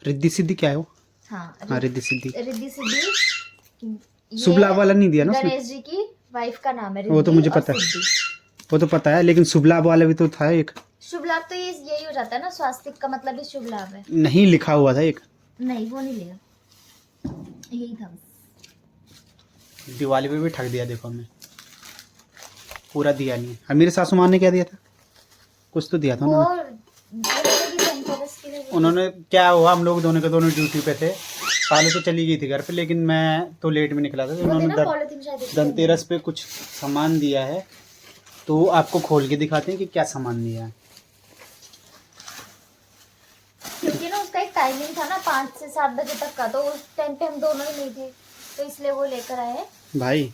रिद्धि सिद्धि क्या है वो? हाँ रिद्धि सिद्धि। रिद्धि सिद्धि। शुभ लाभ वाला नहीं दिया ना उसमें? गणेश जी की वाइफ का नाम है वो तो रिद्धि मुझे और पता है। सिद्धि। वो तो पता है, लेकिन शुभ लाभ वाला भी तो था एक। शुभ लाभ तो ये यही हो जाता है ना, स्वास्तिक का मतलब ही शुभ लाभ है। नहीं लिखा हुआ था एक। नहीं वो नहीं लिया, यही था बस। दिवाली पे भी ठग दिया देखो हमने, पूरा दिया नहीं। और मेरे सासू माँ ने क्या दिया था? कुछ तो दिया था वो उन्होंने। धनतेरस के लिए उन्होंने क्या हुआ, हम लोग दोनों के दोनों ड्यूटी पे थे, सालू तो चली गई थी घर पे, लेकिन मैं तो लेट में निकला था, तो वो उन्होंने देना पॉलिथीन शायद इसके अंदर। धनतेरस पे कुछ सामान दिया है, तो आपको खोल के दिखाते हैं कि क्या सामान दिया है। क्योंकि ना उसका एक टाइमिंग था ना 5 से 7 बजे तक का, तो उस टाइम पे हम दोनों ही नहीं थे, तो इसलिए वो लेकर आए हैं। भाई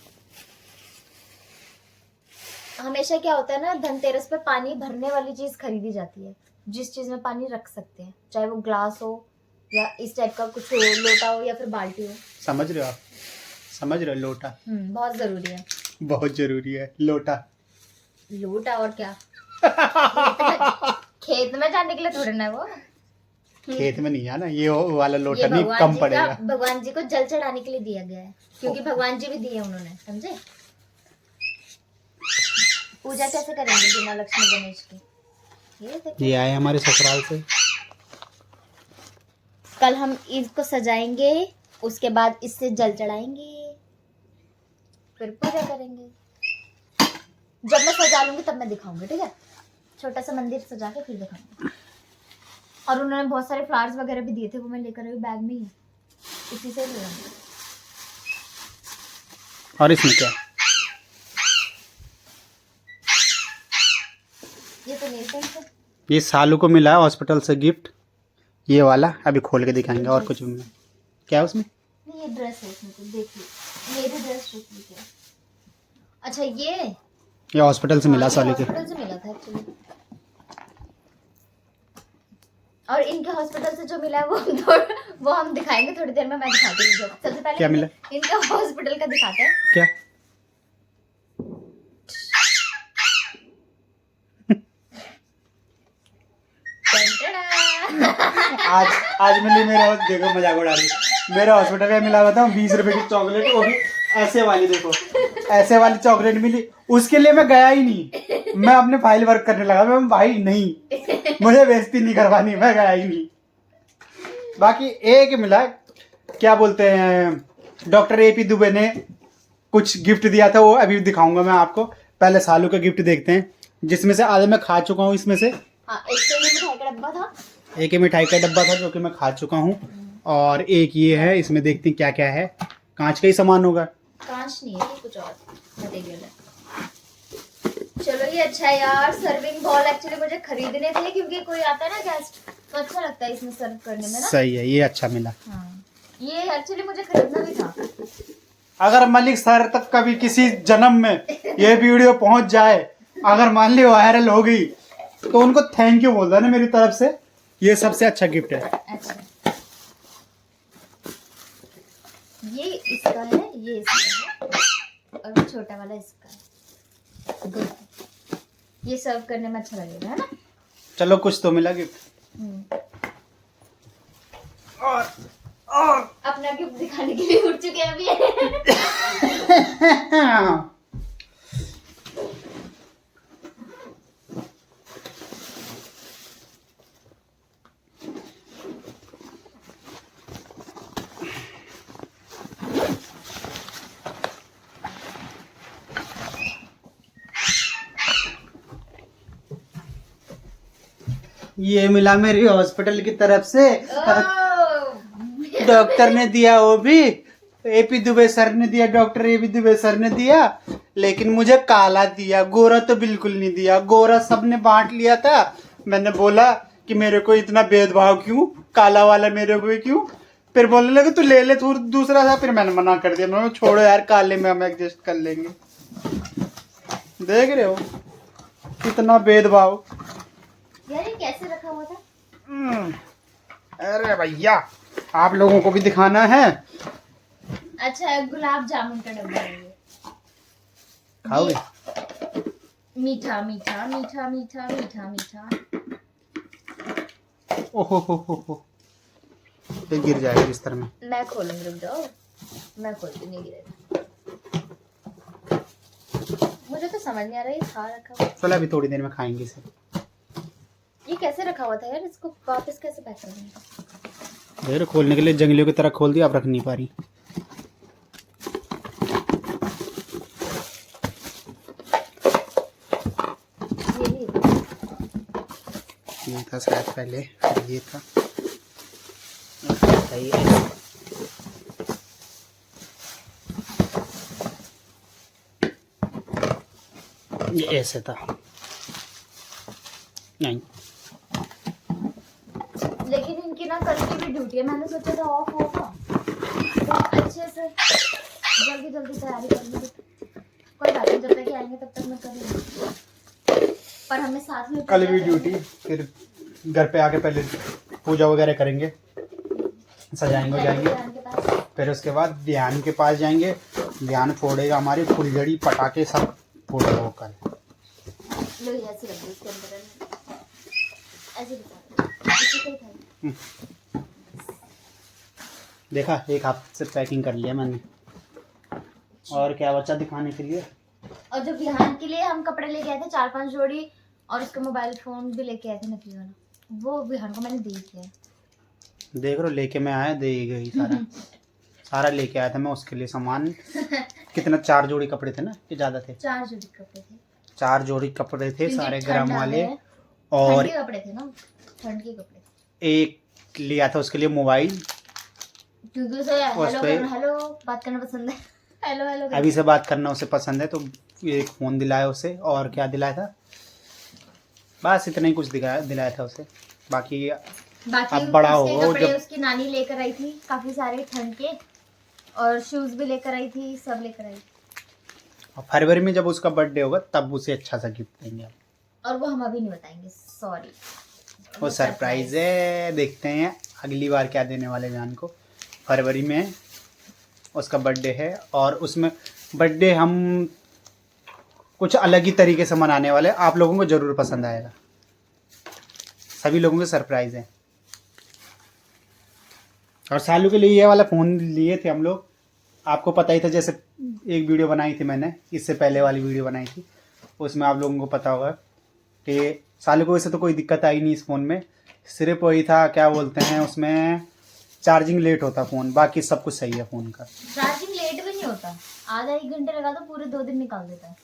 हमेशा क्या होता है ना, धनतेरस पे पानी भरने वाली चीज खरीदी जाती है, जिस चीज में पानी रख सकते हैं, चाहे वो ग्लास हो या इस टाइप का कुछ हो, लोटा हो या फिर बाल्टी हो। समझ रहे हो आप? समझ रहे हो? लोटा बहुत जरूरी है। बहुत जरूरी है, लोटा। लोटा और क्या। खेत में जाने के लिए थोड़ी ना है वो। खेत में नहीं आना, ये वाला लोटा ये नहीं भगवान कम जी पड़ेगा। का, भगवान जी को जल चढ़ाने के लिए दिया गया है, क्योंकि भगवान जी भी दिए उन्होंने, समझे। पूजा कैसे करेंगे बिना लक्ष्मी गणेश की? ये देखो। ये आए हमारे ससुराल से। कल हम इसको सजाएंगे, उसके बाद इससे जल चढ़ाएंगे, फिर पूजा करेंगे। जब मैं सजा लूंगी तब मैं दिखाऊंगी, ठीक है। छोटा सा मंदिर सजा के फिर दिखाऊंगी। और उन्होंने बहुत सारे फ्लावर्स वगैरह भी दिए थे, वो मैं लेकर आई बैग में ही, इसी से ले आऊंगी। और इसमें क्या? ये तो नेल पेंट है। ये सालू को मिला है हॉस्पिटल से गिफ्ट, ये वाला। अभी खोल के दिखाएंगे। और कुछ भी मिला क्या है उसमें? नहीं ये ड्रेस है इसमें, तो देखिए मेरी ड्रेस क्या। अच्छा ये हॉस्पिटल से मिला सालू के। हॉस्पिटल से मिला था एक्चुअली। और इनके हॉस्पिटल से जो मिला है वो हम दिखाएंगे थोड़ी देर में, मैं दिखाती हूँ। सबसे पहले क्या मिला? इनका हॉस्पिटल का दिखाते हैं। क्या? आज आज मिली मेरा, देखो मजाक उड़ा रही। मेरा हॉस्पिटल में मिला हुआ था 20 रुपए की चॉकलेट, वो भी ऐसे वाली, देखो ऐसे वाली चॉकलेट मिली। उसके लिए मैं गया ही नहीं, मैं अपने फाइल वर्क करने लगा। मैं भाई नहीं, मुझे बेइज्जती नहीं करवानी, मैं गया ही नहीं। बाकी एक मिला, क्या बोलते हैं, डॉक्टर एपी दुबे ने कुछ गिफ्ट दिया था, वो अभी दिखाऊंगा मैं आपको। पहले सालू का गिफ्ट देखते हैं, जिसमें से आधे मैं खा चुका हूँ। इसमें से हाँ, एक तो ये मिठाई का डब्बा था, एक ये मिठाई का डब्बा था जो कि मैं खा चुका हूँ, और एक ये है। इसमें देखते हैं क्या क्या है। कांच का ही सामान होगा। कांच नहीं है, ये कुछ और मटेरियल है। चलो ये अच्छा है यार। सर्विंग बॉल एक्चुअली मुझे खरीदने थे, क्योंकि कोई आता है ना गेस्ट तो अच्छा लगता है इसमें सर्व करने में ना। सही है, ये अच्छा मिला। हाँ, ये एक्चुअली मुझे खरीदना भी था। अगर मलिक सर तक कभी किसी जन्म में ये वीडियो पहुंच जाए, अगर मान ली वायरल हो गई, तो उनको थैंक यू बोल देना मेरी तरफ से। ये सबसे अच्छा गिफ्ट है। अच्छा, ये इसका है, ये इसका है, और वो छोटा वाला इसका है। Good. ये सर्व करने में अच्छा लगेगा, है ना। चलो कुछ तो मिला गिफ्ट। और अपना गिफ्ट दिखाने के लिए उठ चुके हैं अभी। ये मिला मेरी हॉस्पिटल की तरफ से। ओह, डॉक्टर ने दिया, वो भी एपी दुबे सर ने दिया, डॉक्टर एपी दुबे सर ने दिया। लेकिन मुझे काला दिया, गोरा तो बिल्कुल नहीं दिया। गोरा सबने बांट लिया था। मैंने बोला कि मेरे को इतना भेदभाव क्यों, काला वाला मेरे को क्यों। फिर बोलने लगे तू ले ले तू दूसरा था। फिर मैंने मना कर दिया, मैं छोड़ो यार, काले में हम एडजस्ट कर लेंगे। देख रहे हो कितना भेदभाव। यार ये कैसे रखा हुआ था? अरे भैया, आप लोगों को भी दिखाना है। अच्छा, गुलाब जामुन का डब्बा है ये। खाओगे? मीठा मीठा मीठा मीठा मीठा मीठा। ओहो हो, ये गिर जाएगा बिस्तर में। मैं खोलूंगी, रुक जाओ, मैं खोलती, नहीं गिरेगा। मुझे तो समझ नहीं आ रहा ये खा रखा हुआ। चलो अभी थोड़ी देर में खाएंगे इसे। ये कैसे रखा हुआ था यार, इसको वापस कैसे पैक करेंगे? देख खोलने के लिए जंगलियों की तरह खोल दिया, आप रख नहीं पा रही। ये था शायद पहले, ये था सही है। ये ऐसे था नहीं। लेकिन इनकी ना कल की भी ड्यूटी है, मैंने सोचा था ऑफ होगा तो अच्छे से जल्दी जल्दी तैयारी कर ली। कोई बात नहीं, जब तक ये आएंगे तब तक मैं करूँगी, पर हमें साथ में कल भी ड्यूटी। फिर घर पे आके पहले पूजा वगैरह करेंगे, सजाएंगे जाएंगे। फिर उसके बाद ध्यान के पास जाएंगे। ध्यान फोड़ेगा हमारी फुलझड़ी पटाखे सब फोड़ेगा वो कल। लो ये ऐसे रख दो, इसके अंदर ऐसे दिखा इसी को ही खाओ। देखा, एक हाथ से पैकिंग कर लिया मैंने। और क्या बचा दिखाने के लिए? और जो बिहान के लिए हम कपड़े लेके आए थे 4-5 जोड़ी, और उसका मोबाइल फोन भी लेके आए थे नकली वाला, वो बिहान को मैंने दे दिया। देख रहे हो, लेके मैं आया, दे गई सारा। सारा लेके आया था मैं उसके लिए सामान। कितना, 4 जोड़ी कपड़े थे ना, ये ज्यादा थे? 4 जोड़ी कपड़े थे। 4 जोड़ी कपड़े थे, सारे गरम वाले। और और ठंड के कपड़े थे ना, ठंड के कपड़े। एक लिया था उसके लिए मोबाइल, क्योंकि उसे हेलो बात करना पसंद है। हेलो हेलो अभी से बात करना उसे पसंद है, तो एक फ़ोन दिलाया उसे। और क्या दिलाया था? बस इतना ही कुछ दिलाया था उसे। बाकी अब बड़ा हो कपड़े जब उसकी नानी लेकर आई थी काफी सारे ठंड के, और शूज भी लेकर आई थी, सब लेकर आई। फरवरी में जब उसका बर्थडे होगा तब उसे अच्छा सा गिफ्ट देंगे। और वो हम अभी नहीं बताएंगे, सॉरी, वो सरप्राइज है। देखते हैं अगली बार क्या देने वाले जान को। फरवरी में उसका बर्थडे है, और उसमें बर्थडे हम कुछ अलग ही तरीके से मनाने वाले। आप लोगों को ज़रूर पसंद आएगा। सभी लोगों के सरप्राइज है। और सालू के लिए ये वाला फ़ोन लिए थे हम लोग, आपको पता ही था। जैसे एक वीडियो बनाई थी मैंने, इससे पहले वाली वीडियो बनाई थी, उसमें आप लोगों को पता होगा कि सालू को वैसे तो कोई दिक्कत आई नहीं इस फ़ोन में। सिर्फ वही था, क्या बोलते हैं उसमें, चार्जिंग लेट होता फ़ोन, बाकी सब कुछ सही है फ़ोन का। चार्जिंग लेट भी नहीं होता, आधा 1 घंटे लगा तो पूरे 2 दिन निकाल देता है।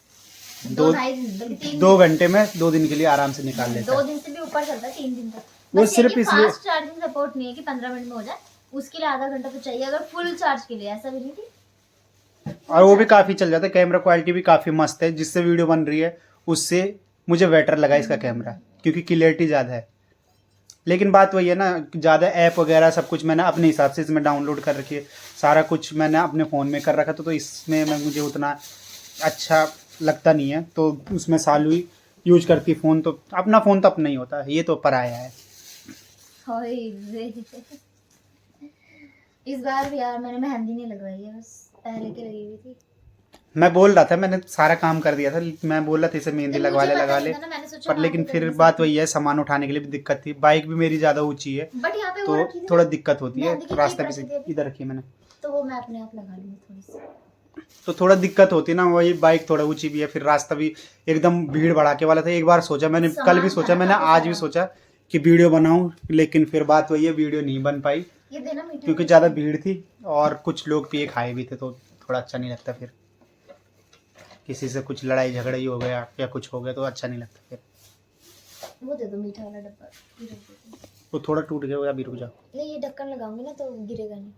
2 ढाई दिन बल्कि 3 2 घंटे में 2 दिन के लिए आराम से निकाल लेता 2 है। दिन से भी ऊपर चलता है, 3 दिन तक। वो बस सिर्फ ये इसलिए फास्ट चार्जिंग सपोर्ट नहीं है कि 15 मिनट में हो जाए, उसके लिए आधा घंटा तो चाहिए अगर फुल चार्ज के लिए, ऐसा भी नहीं थी। और वो भी काफ़ी चल जाता है, कैमरा क्वालिटी भी काफ़ी मस्त है, जिससे वीडियो बन रही है उससे मुझे बेटर लगा इसका कैमरा, क्योंकि क्लियरिटी ज़्यादा है। लेकिन बात वही है ना, ज़्यादा ऐप वगैरह सब कुछ मैंने अपने हिसाब से इसमें डाउनलोड कर रखी है, सारा कुछ मैंने अपने फ़ोन में कर रखा था, तो इसमें मैं मुझे उतना अच्छा लगता नहीं है। तो उसमें सालू ही यूज करती फ़ोन, तो अपना फ़ोन तो अपना ही होता है, ये तो पराया है। होय रे। इस बार भी यार मैंने मेहंदी नहीं लगवाई है, बस पहले की लगी हुई थी। मैं बोल रहा था, मैंने सारा काम कर दिया था, मैं बोल रहा था इसे मेहंदी लगवा ले लगा ले, पर लेकिन फिर बात वही है, सामान उठाने के लिए भी दिक्कत थी, बाइक भी मेरी ज़्यादा ऊंची है बट यहाँ पे वो तो रखी थी थोड़ा ना, दिक्कत होती है, मेहंदी की रास्ता क्लिप भी रखी थी अभी। इधर रखी है मैंने, तो वो मैं अपने आप लगा ली थोड़ी सी। तो थोड़ा दिक्कत होती है ना, वही बाइक थोड़ा ऊंची भी है, फिर रास्ता भी एकदम भीड़ भड़ाके वाला था। एक बार सोचा मैंने, कल भी सोचा मैंने, आज भी सोचा कि वीडियो बनाऊं, लेकिन फिर बात वही है, वीडियो नहीं बन पाई ये देना मीठा क्योंकि ज़्यादा भीड़ थी और कुछ लोग पिए खाए भी थे, तो थोड़ा अच्छा नहीं लगता। फिर किसी से कुछ लड़ाई झगड़ा ही हो गया या कुछ हो गया तो अच्छा नहीं लगता। फिर वो दे दो मीठा वाला डब्बा, ये रख दो। वो थोड़ा टूट गया होगा, अभी रुक जाओ। नहीं ये ढक्कन लगाऊंगी ना तो गिरेगा नहीं।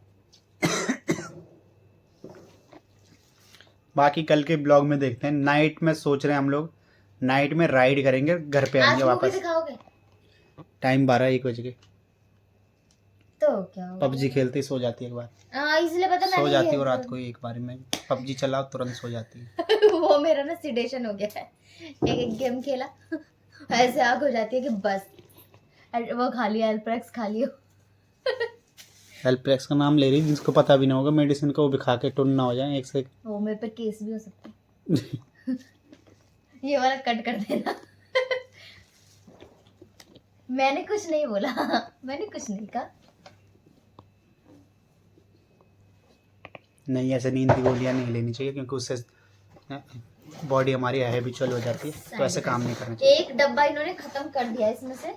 बाकी कल के ब्लॉग में देखते हैं। नाइट में सोच रहे हैं हम लोग नाइट में राइड करेंगे, घर पे आज आएंगे मूवी वापस। दिखाओगे टाइम 12-1 बज के, तो क्या होगा? पबजी खेलते ही सो जाती है एक बार, हाँ इसलिए पता सो मैंने जाती है ये वो रात को एक बार में पबजी चलाओ तुरंत सो जाती है। वो मेरा ना सिडेशन हो गया है, एक गेम खेला ऐसे आग हो जाती है कि बस वो खा लिया, एल्प्रेक्स खा लियो। हेल्प्लेक्स का नाम ले रही, जिसको पता भी ना होगा मेडिसिन का, वो भी खा के टुन ना हो जाए एक से। वो मेरे पे केस भी हो सकता है। ये वाला कट कर देना। मैंने कुछ नहीं बोला, मैंने कुछ नहीं कहा। नहीं, ऐसे नींद की गोलियां नहीं लेनी चाहिए, क्योंकि उससे बॉडी हमारी हैबिचुअल हो जाती है, तो ऐसे काम नहीं करना चाहिए। एक डब्बा इन्होंने खत्म कर दिया इसमें से।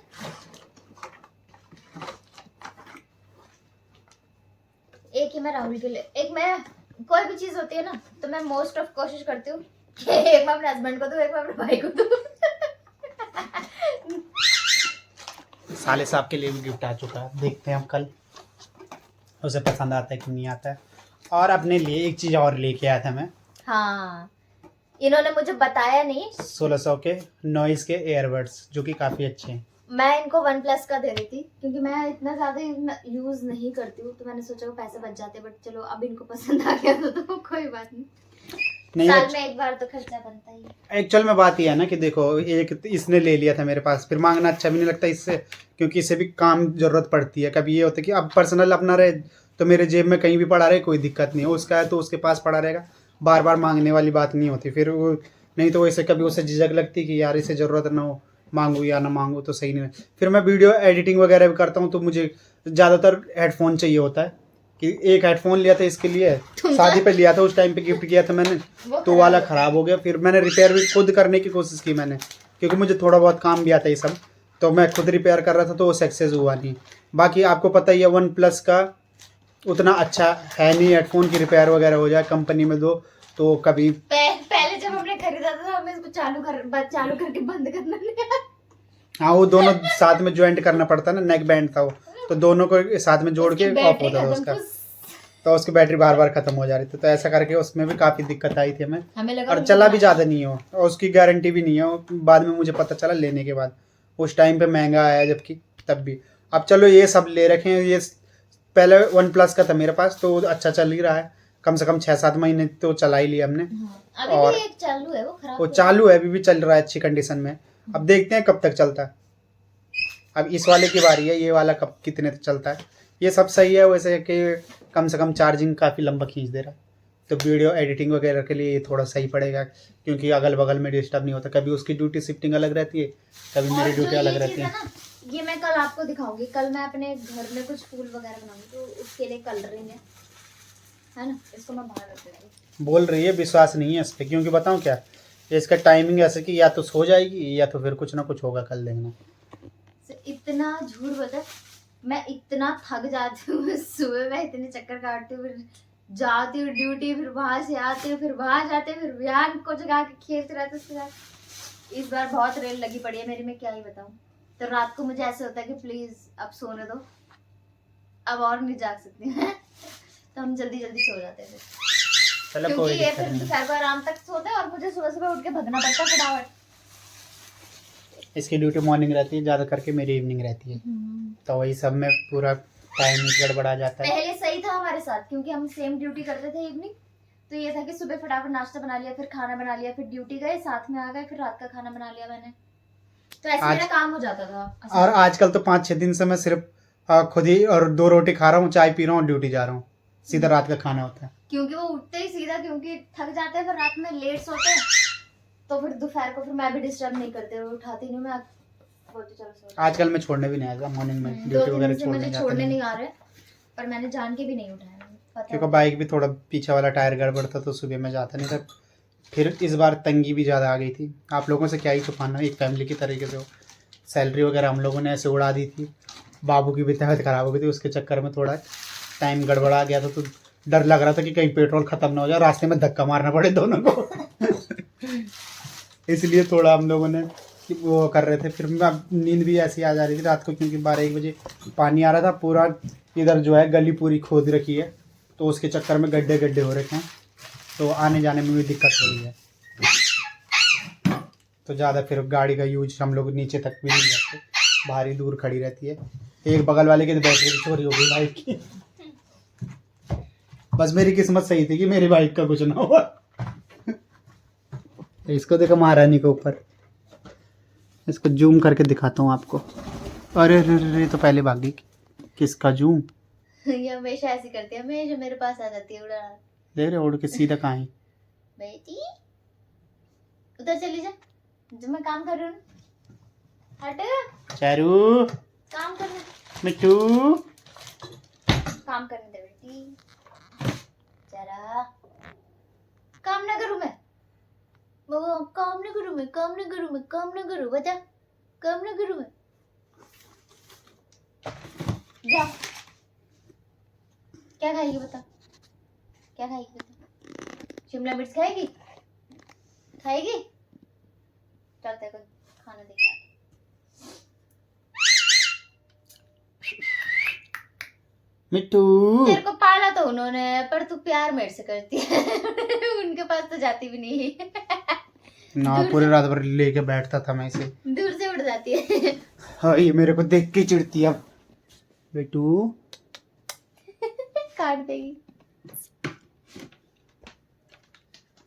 एक ही मैं राहुल के लिए, एक मैं, कोई भी चीज होती है ना तो मैं मोस्ट ऑफ कोशिश करती हूँ कि एक मैं अपने हस्बैंड को दूं, एक मैं अपने भाई को दूं। साले साहब के लिए भी गिफ्ट आ चुका है, देखते हैं हम कल उसे पसंद आता है कि नहीं आता है। और अपने लिए एक चीज़ और लेके आया था मैं। हाँ इन्होंने मुझे बताया नहीं, 1600 के नॉइस के एयरबड्स, जो कि काफ़ी अच्छे हैं। मैं इनको OnePlus का दे रही थी क्योंकि मैं इतना ज्यादा यूज नहीं करती हूँ, तो मैंने सोचा वो पैसे बच जाते, बट चलो अब इनको पसंद आ गया तो कोई बात नहीं, साल में एक बार तो खर्चा बनता ही है। एक्चुअल में बात यह है ना कि देखो, एक इसने ले लिया था मेरे पास, फिर मांगना अच्छा भी नहीं लगता इससे, क्योंकि इसे भी काम जरूरत पड़ती है। कभी ये होता है कि अब पर्सनल अपना रहे तो मेरे जेब में कहीं भी पड़ा रहे कोई दिक्कत नहीं है, उसका है तो उसके पास पड़ा रहेगा, बार बार मांगने वाली बात नहीं होती। फिर वो नहीं तो वैसे कभी उसे झिझक लगती कि यार इसे ज़रूरत ना हो, मांगू या ना मांगू तो सही नहीं है। फिर मैं वीडियो एडिटिंग वगैरह भी करता हूँ, तो मुझे ज़्यादातर हेडफोन चाहिए होता है, कि एक हेडफोन लिया था इसके लिए, शादी पे लिया था, उस टाइम पे गिफ्ट किया था मैंने, तो वाला ख़राब हो गया। फिर मैंने रिपेयर भी खुद करने की कोशिश की मैंने, क्योंकि मुझे थोड़ा बहुत काम भी आता है ये सब, तो मैं खुद रिपेयर कर रहा था, तो वो सक्सेस हुआ नहीं। बाकी आपको पता ही है OnePlus का उतना अच्छा है नहीं, हेडफोन की रिपेयर वगैरह हो जाए कंपनी में दो तो कभी। पहले जब हमने खरीदा था हमें इसको चालू करके बंद करना नहीं। हाँ, वो दोनों साथ में ज्वाइंट करना पड़ता ना, नेक बैंड था वो, तो दोनों को साथ में जोड़ के ऑफ होता था उसका, तो उसकी बैटरी बार बार खत्म हो जा रही थी, तो ऐसा करके उसमें भी काफ़ी दिक्कत आई थी हमें लगा और चला भी ज़्यादा नहीं हो, और उसकी गारंटी भी नहीं है। बाद में मुझे पता चला लेने के बाद, उस टाइम पे महंगा आया जबकि तब भी। अब चलो ये सब ले रखे हैं, ये पहले OnePlus का था मेरे पास, तो अच्छा चल ही रहा है, कम से कम 6-7 महीने तो चला ही लिया हमने। अभी और भी एक चालू है, वो खराब वो चालू है, अभी भी चल रहा है अच्छी कंडीशन में। अब देखते हैं कब तक चलता है। अब इस वाले की बारी है, ये वाला कब कितने तक चलता है। ये सब सही है वैसे कि कम से कम चार्जिंग काफ़ी लंबा खींच दे रहा है, तो वीडियो एडिटिंग वगैरह के लिए ये थोड़ा सही पड़ेगा, क्योंकि अगल बगल में डिस्टर्ब नहीं होता। कभी उसकी ड्यूटी शिफ्टिंग अलग रहती है, कभी मेरी ड्यूटी अलग रहती है। ये मैं कल आपको दिखाऊंगी, कल मैं अपने घर में कुछ फूल वगैरह बनाऊंगी, तो उसके लिए कलरिंग है ना, इसको मैं बाहर रख देती हूँ। बोल रही है, विश्वास नहीं है इस पर, क्योंकि बताऊँ क्या, इसका टाइमिंग ऐसे कि या तो सो जाएगी या तो फिर कुछ ना कुछ होगा, कल देखना। इतना झूठ बोलता है, मैं इतना थक जाती हूँ सुबह, मैं इतने चक्कर काटती हूँ, फिर जाती हूँ ड्यूटी, फिर वहां से आती हूँ, फिर वहां जाते फिर विहान को जगा के खेलते रहते उसके साथ। इस बार बहुत रेल लगी पड़ी है मेरी, मैं क्या ही बताऊँ। तो रात को मुझे ऐसे होता है कि प्लीज अब सोने दो, अब और नहीं जाग सकती मैं। तो हम जल्दी जल्दी सो जाते हैं चलो क्योंकि कोई ये दिक्कत फिर नहीं। दोपहर को आराम तक सोते हैं और मुझे सुबह सुबह उठ के भगना पड़ता है फटाफट। इसकी ड्यूटी मॉर्निंग रहती है ज़्यादा करके, मेरी इवनिंग रहती है, तो वही सब में पूरा टाइम गड़बड़ा जाता है। पहले सही था हमारे साथ क्योंकि हम सेम ड्यूटी करते थे इवनिंग, तो ये था कि सुबह फटाफट नाश्ता बना लिया, फिर खाना बना लिया, फिर ड्यूटी गए, साथ में आ गए, फिर रात का खाना बना लिया मैंने, तो ऐसे मेरा काम हो जाता था। और आजकल तो 5-6 दिन से मैं सिर्फ खुद ही और 2 रोटी खा रहा हूँ, चाय पी रहा हूँ, ड्यूटी जा रहा हूँ, सीधा रात का खाना होता है। क्योंकि वो उठते ही सीधा, क्योंकि थक जाते हैं, फिर रात में लेट सोते हैं, तो फिर दोपहर को फिर मैं भी डिस्टर्ब नहीं करती हूँ, उठाती नहीं मैं, बोलती चलो सो। आजकल मैं छोड़ने भी नहीं आया मॉर्निंग में, 2 ड्यूटी वगैरह दिन से मुझे छोड़ने छोड़ने नहीं आ रहे, पर मैंने जान के भी नहीं उठाया, पता क्योंकि है। बाइक भी थोड़ा पीछे वाला टायर गड़बड़ था, तो सुबह में जाता नहीं था। फिर इस बार तंगी भी ज़्यादा आ गई थी, आप लोगों से क्या ही छुपाना, एक फैमिली की तरीके से सैलरी वगैरह हम लोगों ने ऐसे उड़ा दी थी, बाबू की भी तबीयत खराब हो गई थी, उसके चक्कर में थोड़ा टाइम गड़बड़ा गया था, तो डर लग रहा था कि कहीं पेट्रोल ख़त्म ना हो जाए, रास्ते में धक्का मारना पड़े दोनों को। इसलिए थोड़ा हम लोगों ने वो कर रहे थे। फिर नींद भी ऐसी आ जा रही थी रात को, क्योंकि 12-1 बजे पानी आ रहा था, पूरा इधर जो है गली पूरी खोद रखी है, तो उसके चक्कर में गड्ढे गड्ढे हो रखे हैं, तो आने जाने में भी दिक्कत हो रही है, तो ज़्यादा फिर गाड़ी का यूज हम लोग नीचे तक भी नहीं करते, भारी दूर खड़ी रहती है। एक बगल वाले की तो बैटरी भी चोरी हो गई बाइक की। बस मेरी किस्मत सही थी कि मेरी बाइक का कुछ ना हुआ। इसको देखो महारानी के ऊपर, इसको जूम करके दिखाता हूँ आपको। अरे अरे अरे, तो पहले भागी। किसका जूम? ये हमेशा ऐसी करती है, हमेशा मेरे पास आ जाती है उड़ा। देख रहे उड़ के सीधा कहाँ है? बेटी उधर चली जा, जो मैं काम कर रही हूँ, हट, चारू, काम करने, मिट्टू, काम करने दे बेटी, जरा काम ना करूँ मैं, वो काम ना करूँ मैं, काम ना करूँ मैं, काम ना करूँ, बता काम ना करूँ मैं, जा। क्या खाएगी बता, क्या खाएगी बता, शिमला मिर्च खाएगी, खाएगी, चल तेरे को खाना दे के आते। मिट्टू। तेरे को पाला तो उन्होंने, पर तू प्यार मेरे से करती है। उनके पास तो जाती भी नहीं। ना पूरे रात भर लेके बैठता था मैं इसे, दूर से उड़ जाती है। हाँ ये मेरे को देख के चिढ़ती है। बेटू काट देगी।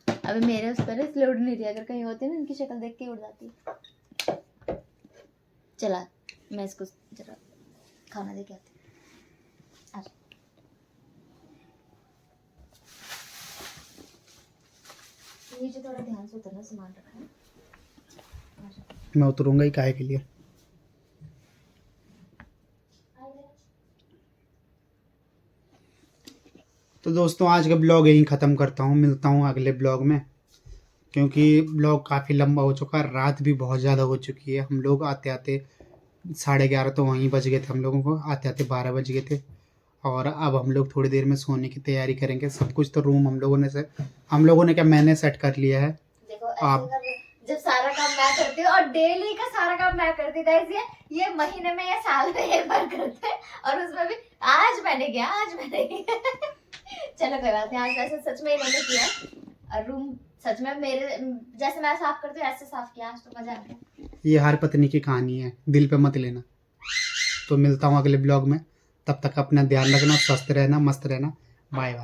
अभी मेरे उस पर इसलिए उड़ नहीं रही, अगर कहीं होती ना इनकी शक्ल देख के उड़ जाती। चला मैं इसको जरा खाना दे के आती। नीचे थोड़ा ध्यान से उतरना, सामान रखा है। मैं उतरूंगा ही काहे के लिए। तो दोस्तों आज का ब्लॉग यहीं ख़त्म करता हूँ, मिलता हूँ अगले ब्लॉग में, क्योंकि ब्लॉग काफ़ी लंबा हो चुका है, रात भी बहुत ज़्यादा हो चुकी है। हम लोग आते आते 11:30 तो वहीं बज गए थे, हम लोगों को आते आते 12 बज गए थे, और अब हम लोग थोड़ी देर में सोने की तैयारी करेंगे। सब कुछ तो रूम हम लोगों ने क्या मैंने सेट कर लिया है। देखो ऐसे जब सारा काम मैं करती हूँ, और डेली का सारा काम मैं करती हूँ गाइस, ये महीने में या साल में एक बार करते हैं, और उसमें भी आज मैंने किया। चलो कोई बात नहीं, आज वैसे सच में इन्होंने किया, और रूम सच में मेरे जैसे मैं साफ करती हूँ ऐसे साफ किया, आज तो मजा आ गया। ये हर पत्नी की कहानी है, दिल पे मत लेना। तो मिलता हूँ अगले ब्लॉग में, तब तक अपना ध्यान रखना, स्वस्थ रहना, मस्त रहना। Bye bye.